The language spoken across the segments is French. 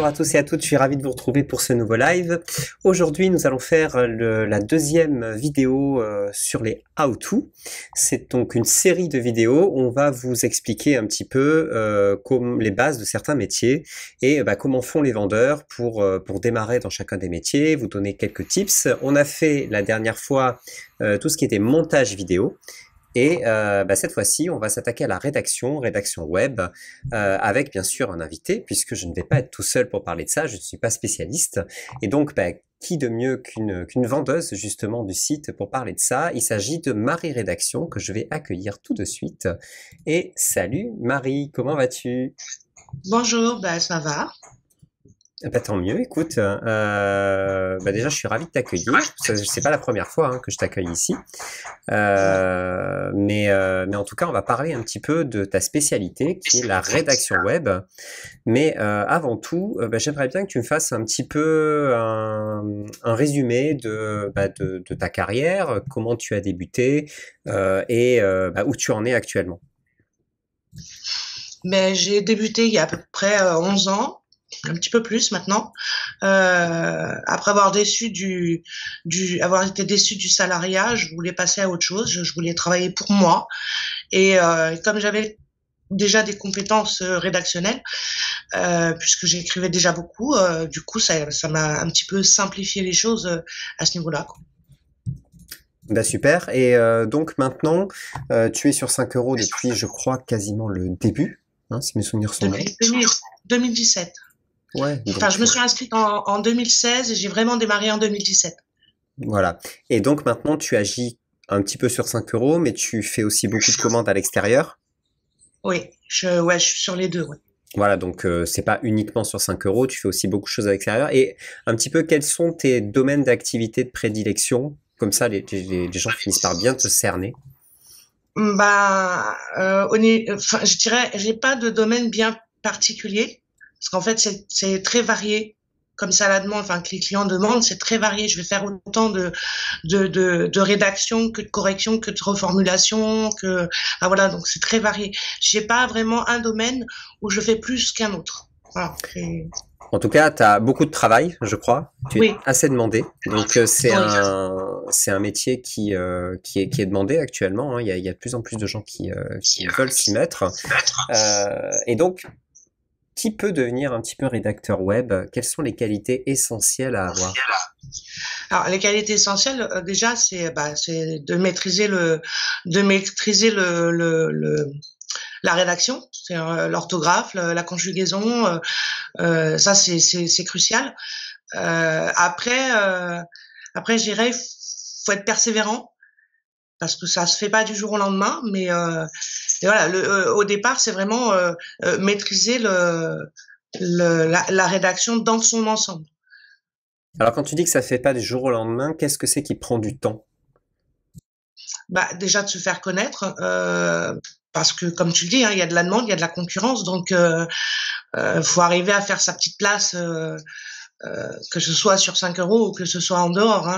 Bonjour à tous et à toutes, je suis ravi de vous retrouver pour ce nouveau live. Aujourd'hui, nous allons faire la deuxième vidéo sur les how-to. C'est donc une série de vidéos où on va vous expliquer un petit peu les bases de certains métiers et comment font les vendeurs pour démarrer dans chacun des métiers, vous donner quelques tips. On a fait la dernière fois tout ce qui était montage vidéo. Et cette fois-ci, on va s'attaquer à la rédaction web, avec bien sûr un invité, puisque je ne vais pas être tout seul pour parler de ça, je ne suis pas spécialiste. Et donc, qui de mieux qu'une vendeuse justement du site pour parler de ça? Il s'agit de Marie Rédaction, que je vais accueillir tout de suite. Et salut Marie, comment vas-tu? Bonjour, ça va. Tant mieux, écoute, déjà je suis ravi de t'accueillir, c'est pas la première fois que je t'accueille ici, mais en tout cas on va parler un petit peu de ta spécialité qui est la rédaction web, mais avant tout, j'aimerais bien que tu me fasses un petit peu un résumé de ta carrière, comment tu as débuté et où tu en es actuellement. Mais j'ai débuté il y a à peu près 11 ans, un petit peu plus maintenant, après avoir avoir été déçue du salariat. Je voulais passer à autre chose, je voulais travailler pour moi. Et comme j'avais déjà des compétences rédactionnelles, puisque j'écrivais déjà beaucoup, du coup ça m'a un petit peu simplifié les choses à ce niveau-là, quoi. Super. Et donc maintenant, tu es sur 5 euros depuis, je crois, quasiment le début, si mes souvenirs sont bons. Depuis 2017. Ouais. Enfin, je me suis inscrite en 2016 et j'ai vraiment démarré en 2017. Voilà. Et donc maintenant, tu agis un petit peu sur 5 euros, mais tu fais aussi beaucoup de commandes à l'extérieur. Oui, je suis sur les deux. Ouais. Voilà, donc c'est pas uniquement sur 5 euros, tu fais aussi beaucoup de choses à l'extérieur. Et un petit peu, quels sont tes domaines d'activité de prédilection? Comme ça, les gens finissent par bien te cerner. Je dirais, j'ai pas de domaine bien particulier, parce qu'en fait, c'est très varié. Comme ça, la demande, enfin, que les clients demandent, c'est très varié. Je vais faire autant de rédaction que de correction, que de reformulation, voilà, donc c'est très varié. J'ai pas vraiment un domaine où je fais plus qu'un autre. Voilà. En tout cas, tu as beaucoup de travail, je crois. Tu es Oui. assez demandé. Donc, c'est un métier qui est demandé actuellement. Il y a de plus en plus de gens qui veulent s'y mettre. Et donc, qui peut devenir un petit peu rédacteur web? Quelles sont les qualités essentielles à avoir? Alors, les qualités essentielles, déjà, c'est de maîtriser la rédaction, c'est l'orthographe, la conjugaison, ça c'est crucial. Après, je dirais, faut être persévérant parce que ça se fait pas du jour au lendemain, mais et voilà, au départ, c'est vraiment maîtriser la rédaction dans son ensemble. Alors, quand tu dis que ça fait pas du jour au lendemain, qu'est-ce que c'est qui prend du temps? Déjà de se faire connaître, parce que comme tu le dis, il y a de la demande, il y a de la concurrence, donc faut arriver à faire sa petite place, que ce soit sur 5 euros ou que ce soit en dehors.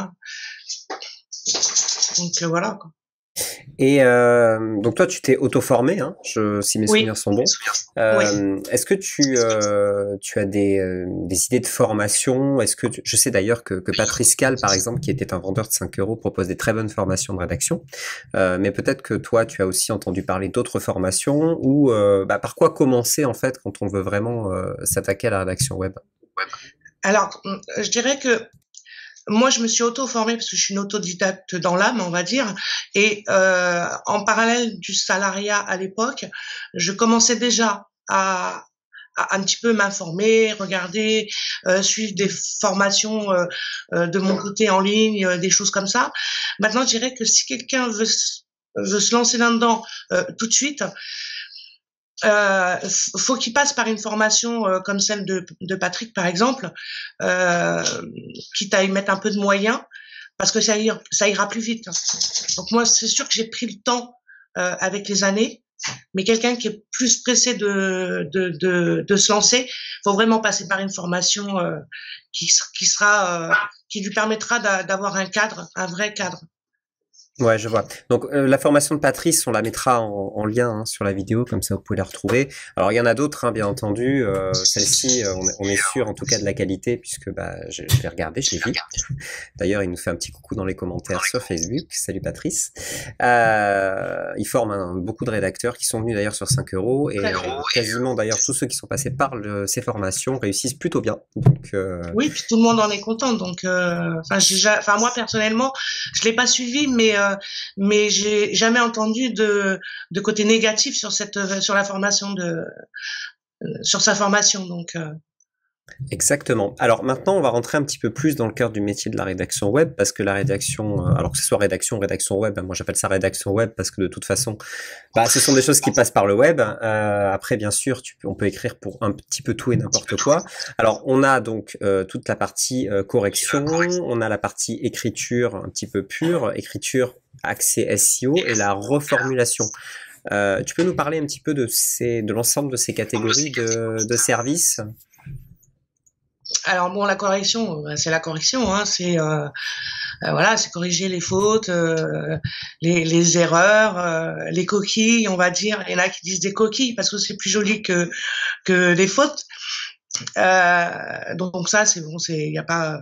Donc voilà, quoi. Et donc toi, tu t'es auto-formé, si mes souvenirs sont bons. Oui. Est-ce que tu as des idées de formation? Je sais d'ailleurs que Patrice Cal, par exemple, qui était un vendeur de 5 euros, propose des très bonnes formations de rédaction. Mais peut-être que toi, tu as aussi entendu parler d'autres formations ou par quoi commencer en fait quand on veut vraiment s'attaquer à la rédaction web? Alors, je dirais que moi, je me suis auto-formée parce que je suis une autodidacte dans l'âme, on va dire. Et en parallèle du salariat à l'époque, je commençais déjà à un petit peu m'informer, regarder, suivre des formations de mon côté en ligne, des choses comme ça. Maintenant, je dirais que si quelqu'un veut se lancer là-dedans tout de suite, faut qu'il passe par une formation comme celle de Patrick, par exemple, quitte à y mettre un peu de moyens, parce que ça ira plus vite. Donc moi, c'est sûr que j'ai pris le temps avec les années, mais quelqu'un qui est plus pressé de se lancer, faut vraiment passer par une formation qui lui permettra d'avoir un cadre, un vrai cadre. Ouais, je vois. Donc la formation de Patrice, on la mettra en lien hein, sur la vidéo, comme ça vous pouvez la retrouver. Alors il y en a d'autres, hein, bien entendu. Celle-ci, on est sûr en tout cas de la qualité, puisque bah, je l'ai regardé, je l'ai vu. D'ailleurs, il nous fait un petit coucou dans les commentaires sur Facebook. Salut Patrice. Il forme beaucoup de rédacteurs qui sont venus d'ailleurs sur 5 euros et quasiment d'ailleurs tous ceux qui sont passés par ces formations réussissent plutôt bien. Donc, oui, puis tout le monde en est content. Donc, enfin moi personnellement, je l'ai pas suivi, mais j'ai jamais entendu de côté négatif sur sur la formation sur sa formation. Donc, exactement. Alors maintenant, on va rentrer un petit peu plus dans le cœur du métier de la rédaction web, parce que la rédaction, alors que ce soit rédaction web, moi j'appelle ça rédaction web parce que de toute façon, bah, ce sont des choses qui passent par le web. Après, bien sûr, on peut écrire pour un petit peu tout et n'importe quoi. Alors, on a donc toute la partie correction, on a la partie écriture un petit peu pure, écriture accès SEO et la reformulation. Tu peux nous parler un petit peu de l'ensemble de ces catégories de services? alors bon, la correction, c'est la correction, hein, voilà, c'est corriger les fautes, les erreurs, les coquilles, on va dire. Il y en a qui disent des coquilles parce que c'est plus joli que les fautes. Donc ça, c'est bon, il y a pas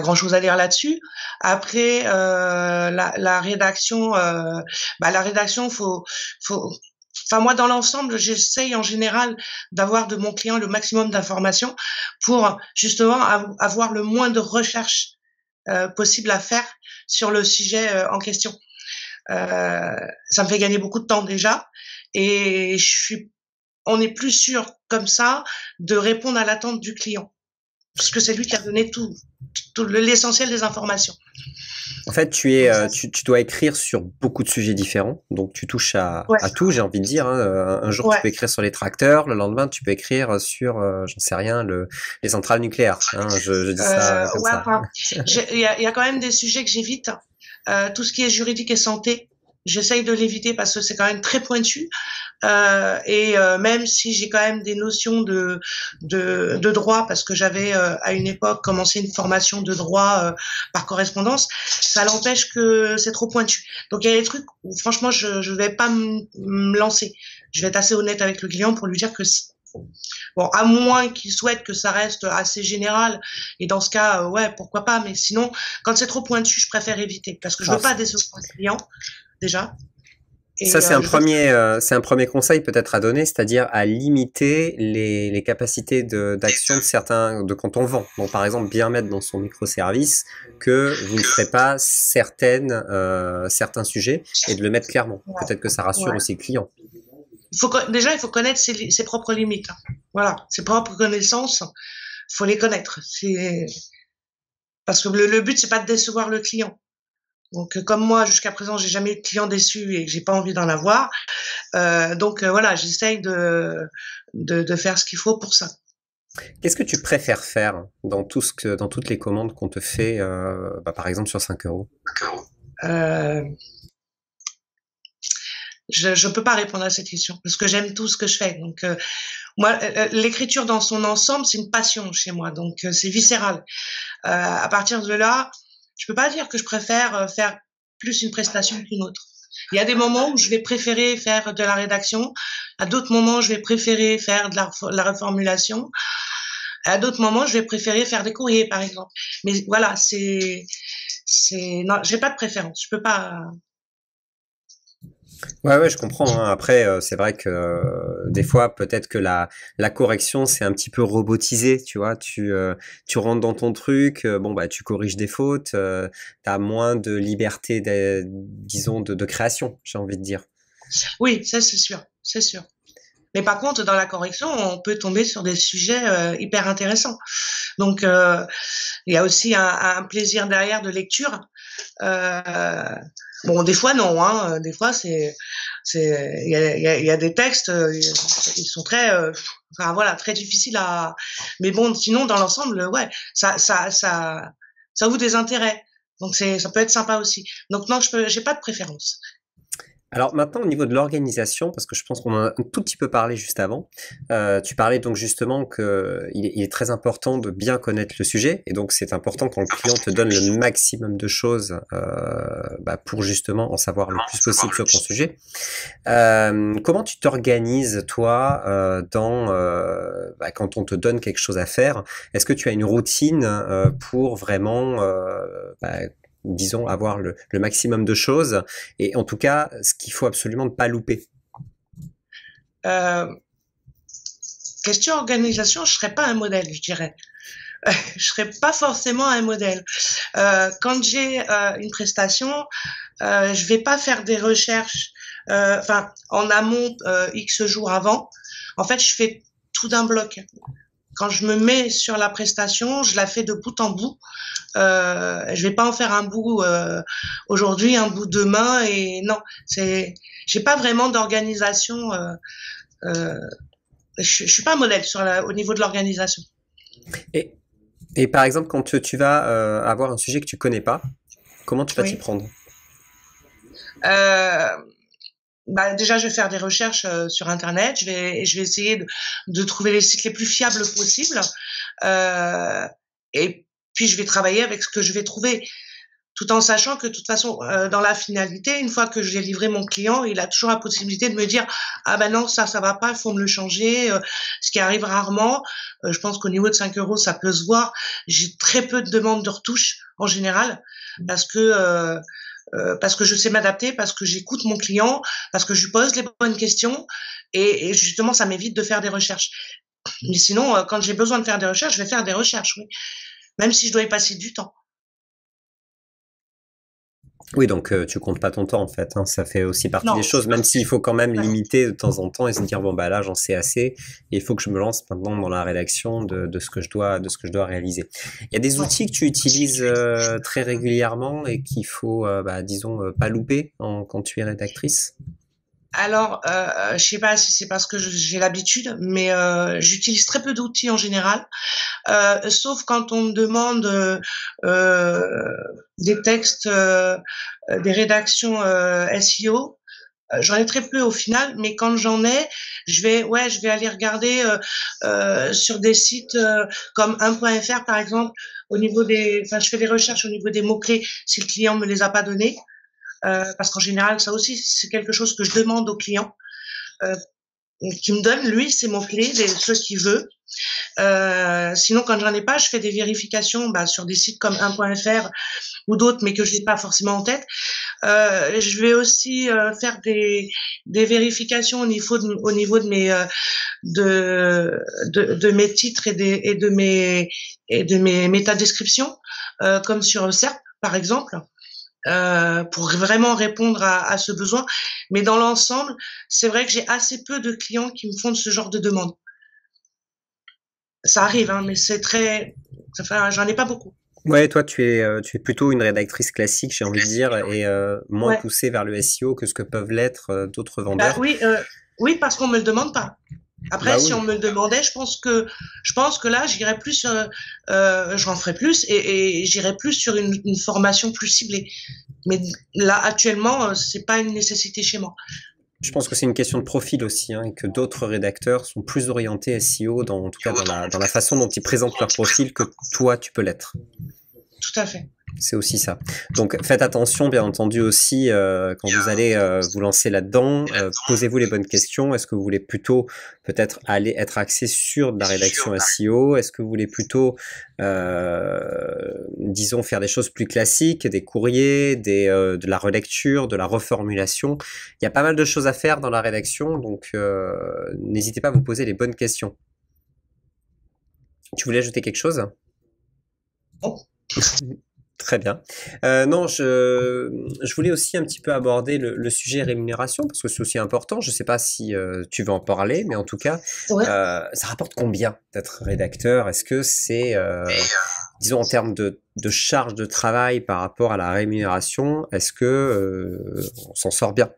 grand chose à dire là-dessus. Après, la rédaction, la rédaction, enfin moi dans l'ensemble, j'essaye en général d'avoir de mon client le maximum d'informations pour justement avoir le moins de recherches possible à faire sur le sujet en question. Ça me fait gagner beaucoup de temps déjà, et on est plus sûr comme ça de répondre à l'attente du client, puisque c'est lui qui a donné tout l'essentiel des informations. En fait, tu dois écrire sur beaucoup de sujets différents, donc tu touches à tout, j'ai envie de dire. Hein. Un jour, tu peux écrire sur les tracteurs, le lendemain, tu peux écrire sur, j'en sais rien, les centrales nucléaires. Hein. Je dis ça comme ça. Il y a quand même des sujets que j'évite. Tout ce qui est juridique et santé, j'essaye de l'éviter parce que c'est quand même très pointu. Même si j'ai quand même des notions de droit, parce que j'avais à une époque commencé une formation de droit par correspondance, ça l'empêche que c'est trop pointu. Donc il y a des trucs où franchement je vais pas me lancer. Je vais être assez honnête avec le client pour lui dire que bon, à moins qu'il souhaite que ça reste assez général, et dans ce cas, ouais, pourquoi pas, mais sinon, quand c'est trop pointu, je préfère éviter, parce que je veux pas décevoir le client, déjà. Et ça, c'est un premier conseil peut-être à donner, c'est-à-dire à limiter les capacités d'action de quand on vend. Donc, par exemple, bien mettre dans son microservice que vous ne ferez pas certains sujets et de le mettre clairement. Peut-être que ça rassure aussi le client. Il faut connaître ses propres limites. Voilà, ses propres connaissances, faut les connaître. Parce que le but, c'est pas de décevoir le client. Donc, comme moi, jusqu'à présent, j'ai jamais eu de client déçu et que j'ai pas envie d'en avoir. Voilà, j'essaye de faire ce qu'il faut pour ça. Qu'est-ce que tu préfères faire dans toutes les commandes qu'on te fait, par exemple sur 5 euros? Je peux pas répondre à cette question parce que j'aime tout ce que je fais. Donc moi, l'écriture dans son ensemble, c'est une passion chez moi. Donc c'est viscéral. À partir de là, je peux pas dire que je préfère faire plus une prestation qu'une autre. Il y a des moments où je vais préférer faire de la rédaction. À d'autres moments, je vais préférer faire de la reformulation. À d'autres moments, je vais préférer faire des courriers, par exemple. Mais voilà, non, j'ai pas de préférence. Je peux pas. Ouais, je comprends. Hein. Après, c'est vrai que des fois, peut-être que la correction, c'est un petit peu robotisé, tu vois. Tu rentres dans ton truc, tu corriges des fautes, t'as moins de liberté, disons, de création, j'ai envie de dire. Oui, ça c'est sûr, c'est sûr. Mais par contre, dans la correction, on peut tomber sur des sujets hyper intéressants. Donc, il y a aussi un plaisir derrière de lecture. Bon, des fois non, hein. Des fois il y a des textes, ils sont très, enfin voilà, très difficiles à. Mais bon, sinon dans l'ensemble, ouais, ça ouvre des intérêts. Donc ça peut être sympa aussi. Donc non, j'ai pas de préférence. Alors maintenant, au niveau de l'organisation, parce que je pense qu'on en a un tout petit peu parlé juste avant, tu parlais donc justement que il est très important de bien connaître le sujet, et donc c'est important quand le client te donne le maximum de choses pour justement en savoir le plus possible sur ton sujet. Comment tu t'organises toi quand on te donne quelque chose à faire? Est-ce que tu as une routine pour vraiment disons, avoir le maximum de choses, et en tout cas, ce qu'il faut absolument ne pas louper. Euh, Question organisation, je serais pas un modèle, je dirais. Je serais pas forcément un modèle. Quand j'ai une prestation, je vais pas faire des recherches, en amont X jours avant. En fait, je fais tout d'un bloc. Quand je me mets sur la prestation, je la fais de bout en bout. Je vais pas en faire un bout aujourd'hui, un bout demain, et non, j'ai pas vraiment d'organisation. Je suis pas un modèle au niveau de l'organisation. Et, et par exemple, quand tu vas avoir un sujet que tu connais pas, comment tu vas t'y Oui. prendre? Euh, Déjà, je vais faire des recherches sur Internet. Je vais essayer de trouver les sites les plus fiables possibles. Et puis, je vais travailler avec ce que je vais trouver, tout en sachant que de toute façon, dans la finalité, une fois que j'ai livré mon client, il a toujours la possibilité de me dire ah ben non, ça va pas, il faut me le changer, ce qui arrive rarement. Je pense qu'au niveau de 5 euros, ça peut se voir. J'ai très peu de demandes de retouches en général, parce que je sais m'adapter, parce que j'écoute mon client, parce que je lui pose les bonnes questions, et justement, ça m'évite de faire des recherches. Mais sinon, quand j'ai besoin de faire des recherches, je vais faire des recherches, oui, même si je dois y passer du temps. Oui, donc tu comptes pas ton temps en fait, hein, ça fait aussi partie des Non, choses, même s'il faut quand même ouais. limiter de temps en temps et se dire bon bah là j'en sais assez, et il faut que je me lance maintenant dans la rédaction de ce que je dois réaliser. Il y a des Ouais. outils que tu utilises très régulièrement et qu'il faut disons pas louper quand tu es rédactrice. Alors, je sais pas si c'est parce que j'ai l'habitude, mais j'utilise très peu d'outils en général, sauf quand on me demande des textes, des rédactions SEO. J'en ai très peu au final, mais quand j'en ai, je vais aller regarder sur des sites comme 1.fr par exemple, je fais des recherches au niveau des mots-clés si le client me les a pas donnés, parce qu'en général, ça aussi, c'est quelque chose que je demande au client, euh, qui me donne, lui, ses mots-clés, ceux qu'il veut. Sinon, quand j'en ai pas, je fais des vérifications sur des sites comme 1.fr ou d'autres, mais que je n'ai pas forcément en tête. Je vais aussi faire des vérifications au niveau de mes titres et de mes métadescriptions, comme sur SERP, par exemple. Pour vraiment répondre à ce besoin. Mais dans l'ensemble, c'est vrai que j'ai assez peu de clients qui me font ce genre de demande. Ça arrive, hein, mais j'en ai pas beaucoup. Ouais, toi tu es plutôt une rédactrice classique, j'ai envie de dire, et moins Ouais. poussée vers le SEO que ce que peuvent l'être d'autres vendeurs. Oui, oui, parce qu'on me le demande pas. Après, Bah si oui. on me le demandait, je pense que là, j'irais plus, j'en ferais plus, et j'irais plus sur une formation plus ciblée. Mais là, actuellement, c'est pas une nécessité chez moi. Je pense que c'est une question de profil aussi, hein, et que d'autres rédacteurs sont plus orientés SEO, en tout cas dans la façon dont ils présentent leur profil, que toi tu peux l'être. Tout à fait. C'est aussi ça. Donc faites attention, bien entendu aussi, quand vous allez vous lancer là-dedans, posez-vous les bonnes questions. Est-ce que vous voulez plutôt peut-être aller être axé sur de la rédaction SEO? Est-ce que vous voulez plutôt, disons, faire des choses plus classiques, des courriers, de la relecture, de la reformulation? Il y a pas mal de choses à faire dans la rédaction, donc n'hésitez pas à vous poser les bonnes questions. Tu voulais ajouter quelque chose? Bon. Très bien. Non, je voulais aussi un petit peu aborder le sujet rémunération, parce que c'est aussi important. Je ne sais pas si tu veux en parler, mais en tout cas, Ouais. ça rapporte combien d'être rédacteur? Est-ce que c'est, disons, en termes de charge de travail par rapport à la rémunération, est-ce que on s'en sort bien?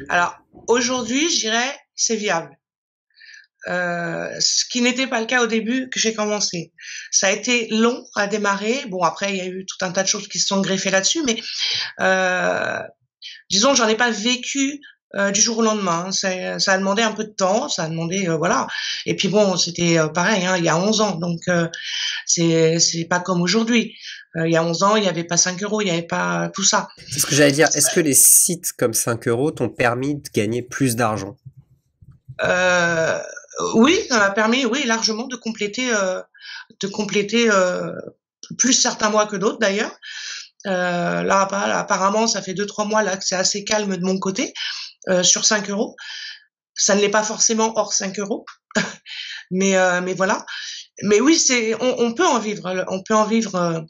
Alors, aujourd'hui, je dirais, c'est viable. Ce qui n'était pas le cas au début que j'ai commencé. Ça a été long à démarrer. Bon, après, il y a eu tout un tas de choses qui se sont greffées là-dessus, mais disons, j'en ai pas vécu du jour au lendemain. Hein. Ça a demandé un peu de temps, ça a demandé, voilà. Et puis bon, c'était pareil, hein, il y a 11 ans, donc c'est pas comme aujourd'hui. Il y a 11 ans, il n'y avait pas 5 euros, il n'y avait pas tout ça. C'est ce que j'allais dire. Est-ce que les sites comme 5 euros t'ont permis de gagner plus d'argent? Oui, ça m'a permis, oui, largement de compléter plus certains mois que d'autres d'ailleurs. Là, apparemment, ça fait 2-3 mois là que c'est assez calme de mon côté sur 5 euros. Ça ne l'est pas forcément hors 5 euros, mais voilà. Mais oui, on peut en vivre. On peut en vivre.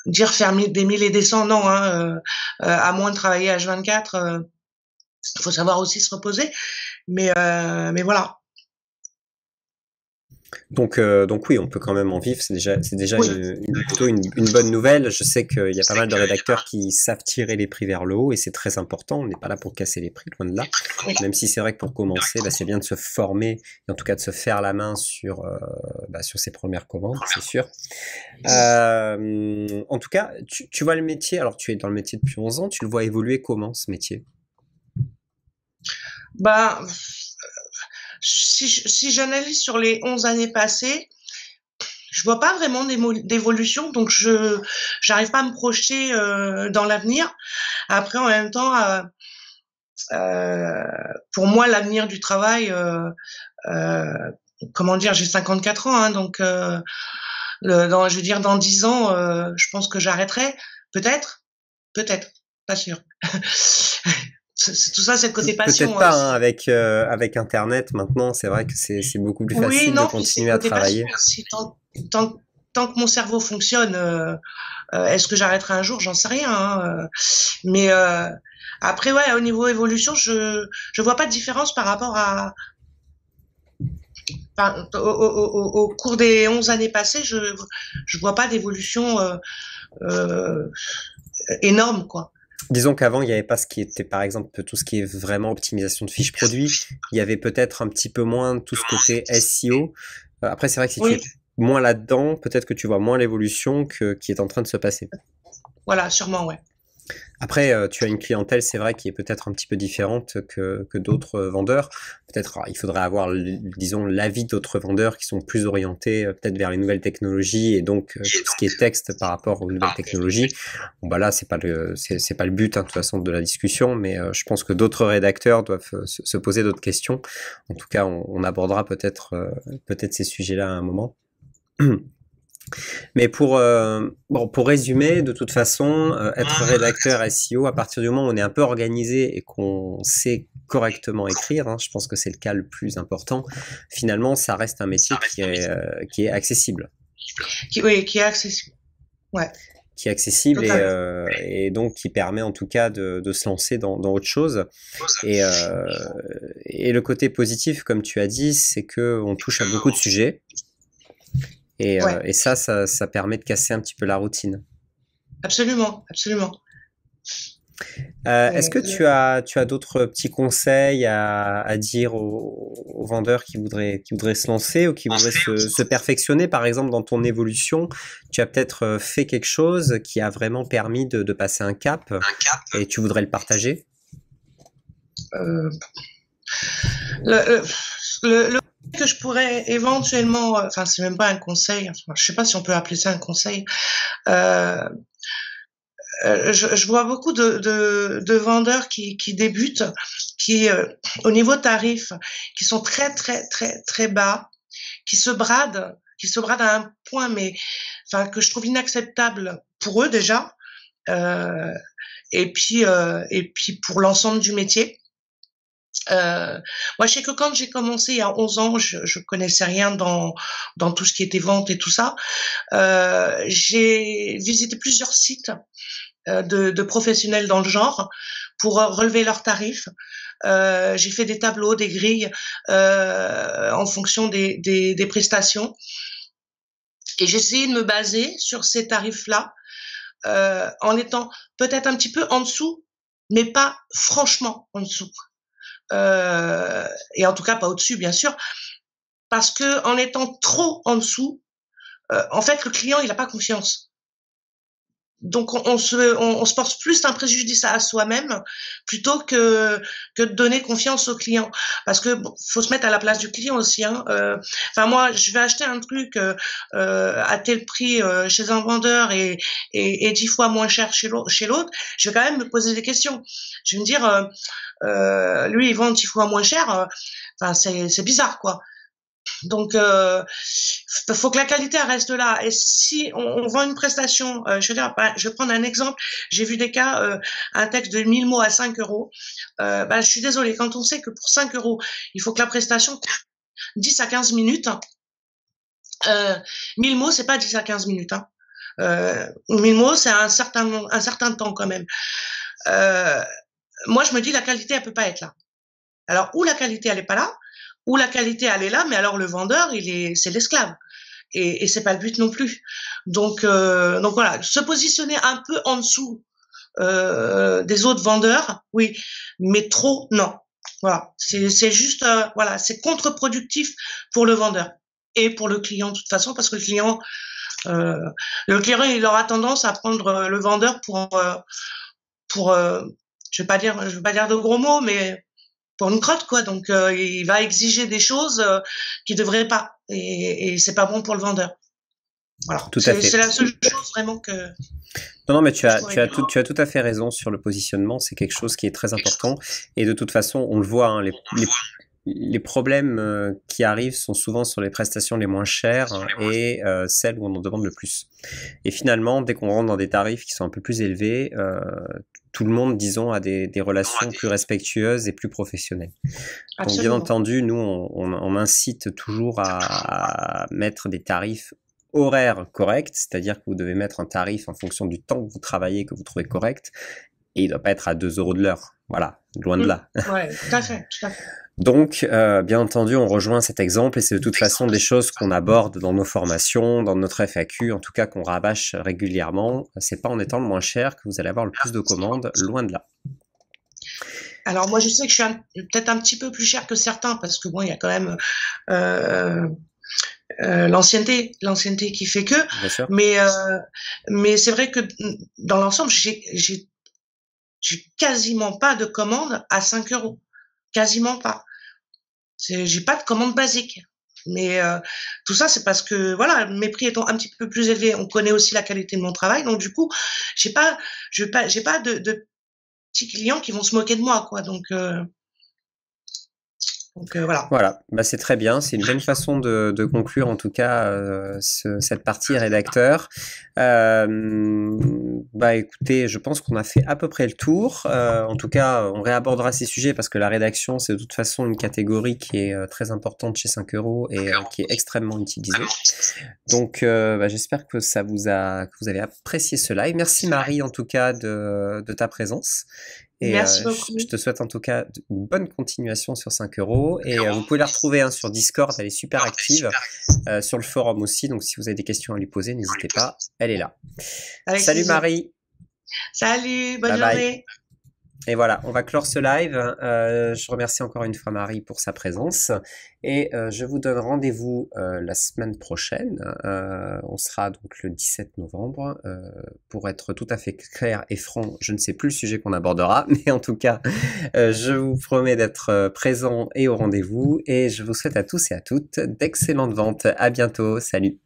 Dire faire des 1000 et des cents, non. Hein, à moins de travailler H24, il faut savoir aussi se reposer. Mais voilà. Donc oui, on peut quand même en vivre. C'est déjà oui. Plutôt une bonne nouvelle. Je sais qu'il y a pas mal de rédacteurs qui savent tirer les prix vers le haut et c'est très important. On n'est pas là pour casser les prix, loin de là. Même si c'est vrai que pour commencer, c'est bien de se former et en tout cas de se faire la main sur ses premières commandes, c'est sûr. En tout cas, tu vois le métier. Alors tu es dans le métier depuis 11 ans. Tu le vois évoluer comment, ce métier? Si j'analyse sur les 11 années passées, je vois pas vraiment d'évolution, donc j'arrive pas à me projeter dans l'avenir. Après, en même temps, pour moi, l'avenir du travail, comment dire, j'ai 54 ans, hein, donc je veux dire, dans 10 ans, je pense que j'arrêterai, peut-être, pas sûr. Tout ça, c'est le côté passion. Peut-être pas, hein, avec Internet maintenant, c'est vrai que c'est beaucoup plus facile de continuer à travailler. Si, tant que mon cerveau fonctionne, est-ce que j'arrêterai un jour? J'en sais rien. Hein, mais après, ouais, au niveau évolution, je vois pas de différence par rapport au cours des 11 années passées. Je vois pas d'évolution énorme, quoi. Disons qu'avant, il n'y avait pas ce qui était, par exemple, tout ce qui est vraiment optimisation de fiches produits. Il y avait peut-être un petit peu moins tout ce côté SEO. Après, c'est vrai que si tu es moins là-dedans, peut-être que tu vois moins l'évolution qui est en train de se passer. Voilà, sûrement, ouais. Après, tu as une clientèle, c'est vrai, qui est peut-être un petit peu différente que d'autres vendeurs. Peut-être, il faudrait avoir, disons, l'avis d'autres vendeurs qui sont plus orientés peut-être vers les nouvelles technologies et donc tout ce qui est texte par rapport aux nouvelles technologies. Bon, bah là, c'est pas le but, hein, de toute façon, de la discussion, mais je pense que d'autres rédacteurs doivent se poser d'autres questions. En tout cas, on abordera peut-être ces sujets-là à un moment. Mais pour résumer, de toute façon, être rédacteur SEO, à partir du moment où on est un peu organisé et qu'on sait correctement écrire, hein, je pense que c'est le cas le plus important, finalement, ça reste un métier qui est accessible. Qui est accessible. Ouais. Qui est accessible et donc qui permet en tout cas de se lancer dans autre chose. Et le côté positif, comme tu as dit, c'est que on touche à beaucoup de sujets. Et ça permet de casser un petit peu la routine. Absolument, absolument. Est-ce que tu as d'autres petits conseils à dire aux vendeurs qui voudraient se lancer ou qui voudraient se perfectionner, par exemple, dans ton évolution? Tu as peut-être fait quelque chose qui a vraiment permis de passer un cap et tu voudrais le partager? Le que je pourrais éventuellement, enfin c'est même pas un conseil, enfin, je sais pas si on peut appeler ça un conseil. Je vois beaucoup de vendeurs qui débutent, qui au niveau tarif, qui sont très très très très bas, qui se bradent à un point mais enfin que je trouve inacceptable pour eux déjà, et puis pour l'ensemble du métier. Moi, je sais que quand j'ai commencé il y a 11 ans, je connaissais rien dans tout ce qui était vente et tout ça. J'ai visité plusieurs sites de professionnels dans le genre pour relever leurs tarifs. J'ai fait des tableaux, des grilles en fonction des prestations. Et j'ai essayé de me baser sur ces tarifs-là en étant peut-être un petit peu en dessous, mais pas franchement en dessous. Et en tout cas pas au-dessus bien sûr, parce que en étant trop en dessous, en fait le client il a pas confiance. donc on se porte plus un préjudice à soi-même plutôt que de donner confiance au client, parce que bon, faut se mettre à la place du client aussi, hein. Enfin moi, je vais acheter un truc à tel prix chez un vendeur et 10 fois moins cher chez l'autre, je vais quand même me poser des questions. Je vais me dire lui il vend 10 fois moins cher, enfin c'est bizarre quoi. Donc, faut que la qualité reste là. Et si on vend une prestation, je veux dire, je vais prendre un exemple. J'ai vu des cas, un texte de 1000 mots à 5 euros. Je suis désolée. Quand on sait que pour 5 euros, il faut que la prestation 10 à 15 minutes. 1000 mots, c'est pas 10 à 15 minutes. Hein. 1000 mots, c'est un certain temps quand même. Moi, je me dis la qualité, elle peut pas être là. Alors, ou la qualité, elle est pas là, ou la qualité, elle est là, mais alors le vendeur, c'est l'esclave. Et c'est pas le but non plus. Donc voilà, se positionner un peu en dessous des autres vendeurs, oui, mais trop, non. Voilà, c'est juste, voilà, c'est contre-productif pour le vendeur et pour le client de toute façon, parce que le client, il aura tendance à prendre le vendeur pour je vais pas dire de gros mots, mais pour une crotte quoi. Donc il va exiger des choses qu'il devrait pas, et c'est pas bon pour le vendeur. Voilà. Tout à fait. C'est la seule chose vraiment que. Non, mais tu as tout à fait raison sur le positionnement. C'est quelque chose qui est très important. Et de toute façon, on le voit, hein, les problèmes qui arrivent sont souvent sur les prestations les moins chères et celles où on en demande le plus. Et finalement, dès qu'on rentre dans des tarifs qui sont un peu plus élevés, tout le monde, disons, a des relations plus respectueuses et plus professionnelles. Donc, bien entendu, nous, on incite toujours à mettre des tarifs horaires corrects, c'est-à-dire que vous devez mettre un tarif en fonction du temps que vous travaillez, que vous trouvez correct, et il ne doit pas être à 2 € de l'heure. Voilà, loin de là. Ouais, tout à fait, tout à fait. Donc, bien entendu, on rejoint cet exemple et c'est de toute façon des choses qu'on aborde dans nos formations, dans notre FAQ, en tout cas qu'on rabâche régulièrement. C'est pas en étant le moins cher que vous allez avoir le plus de commandes, loin de là. Alors moi, je sais que je suis peut-être un petit peu plus cher que certains, parce que bon, il y a quand même l'ancienneté qui fait que. Bien sûr. Mais c'est vrai que dans l'ensemble, j'ai quasiment pas de commandes à 5 €. Quasiment pas. J'ai pas de commande basique. Mais tout ça, c'est parce que voilà, mes prix étant un petit peu plus élevés, on connaît aussi la qualité de mon travail. Donc du coup, j'ai pas de petits clients qui vont se moquer de moi, quoi. Donc voilà. Voilà, bah, c'est très bien, c'est une bonne façon de conclure en tout cas cette partie rédacteur. Bah écoutez, je pense qu'on a fait à peu près le tour. En tout cas, on réabordera ces sujets parce que la rédaction, c'est de toute façon une catégorie qui est très importante chez 5 € et qui est extrêmement utilisée. Donc bah, j'espère que que vous avez apprécié ce live. Merci Marie en tout cas de ta présence. Et merci beaucoup. Je te souhaite en tout cas une bonne continuation sur 5 € et vous pouvez la retrouver sur Discord, elle est super active, sur le forum aussi, donc si vous avez des questions à lui poser, n'hésitez pas, elle est là. Salut Marie. Salut, bonne bye journée. Bye. Et voilà, on va clore ce live. Je remercie encore une fois Marie pour sa présence et je vous donne rendez-vous la semaine prochaine. On sera donc le 17 novembre. Pour être tout à fait clair et franc, je ne sais plus le sujet qu'on abordera, mais en tout cas, je vous promets d'être présent et au rendez-vous et je vous souhaite à tous et à toutes d'excellentes ventes. À bientôt, salut.